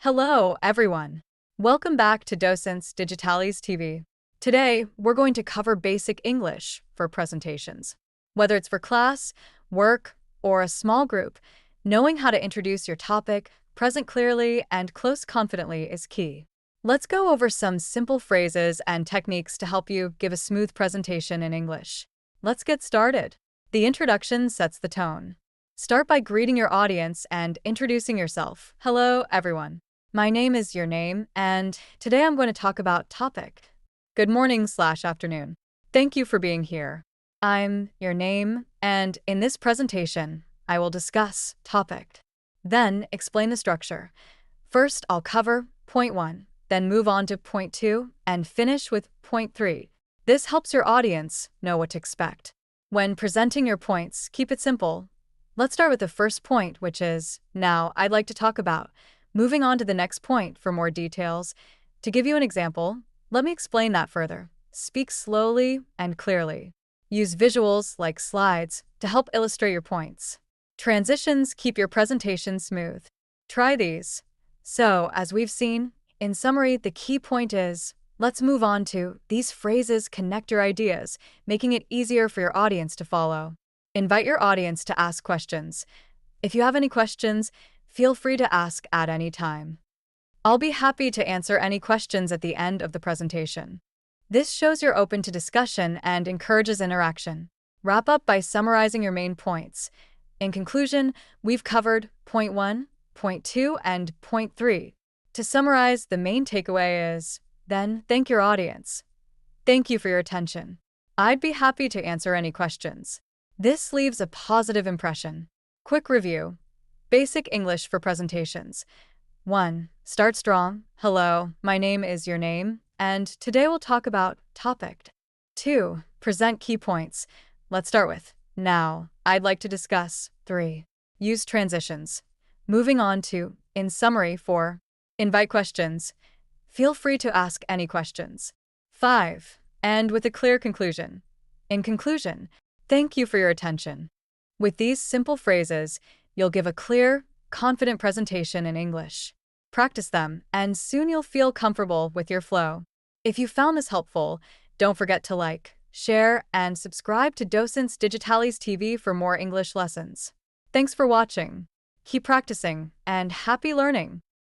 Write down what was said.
Hello, everyone. Welcome back to Docents Digitalis TV. Today, we're going to cover basic English for presentations. Whether it's for class, work, or a small group, knowing how to introduce your topic, present clearly, and close confidently is key. Let's go over some simple phrases and techniques to help you give a smooth presentation in English. Let's get started. The introduction sets the tone. Start by greeting your audience and introducing yourself. Hello, everyone. My name is your name, and today I'm going to talk about topic. Good morning/afternoon. Thank you for being here. I'm your name, and in this presentation, I will discuss topic. Then explain the structure. First, I'll cover point 1, then move on to point 2, and finish with point 3. This helps your audience know what to expect. When presenting your points, keep it simple. Let's start with the first point, which is, now I'd like to talk about. Moving on to the next point for more details. To give you an example, let me explain that further. Speak slowly and clearly. Use visuals like slides to help illustrate your points. Transitions keep your presentation smooth. Try these. So, as we've seen, in summary, the key point is, let's move on to these phrases connect your ideas, making it easier for your audience to follow. Invite your audience to ask questions. If you have any questions, feel free to ask at any time. I'll be happy to answer any questions at the end of the presentation. This shows you're open to discussion and encourages interaction. Wrap up by summarizing your main points. In conclusion, we've covered point 1, point 2, and point 3. To summarize, the main takeaway is, then, thank your audience. Thank you for your attention. I'd be happy to answer any questions. This leaves a positive impression. Quick review. Basic English for presentations. 1. Start strong. Hello, my name is your name, and today we'll talk about topic. 2. Present key points. Let's start with, now, I'd like to discuss. 3. Use transitions. Moving on to, in summary. 4. Invite questions. Feel free to ask any questions. 5. End with a clear conclusion. In conclusion, thank you for your attention. With these simple phrases, you'll give a clear, confident presentation in English. Practice them, and soon you'll feel comfortable with your flow. If you found this helpful, don't forget to like, share, and subscribe to Docents Digitalis TV for more English lessons. Thanks for watching. Keep practicing, and happy learning!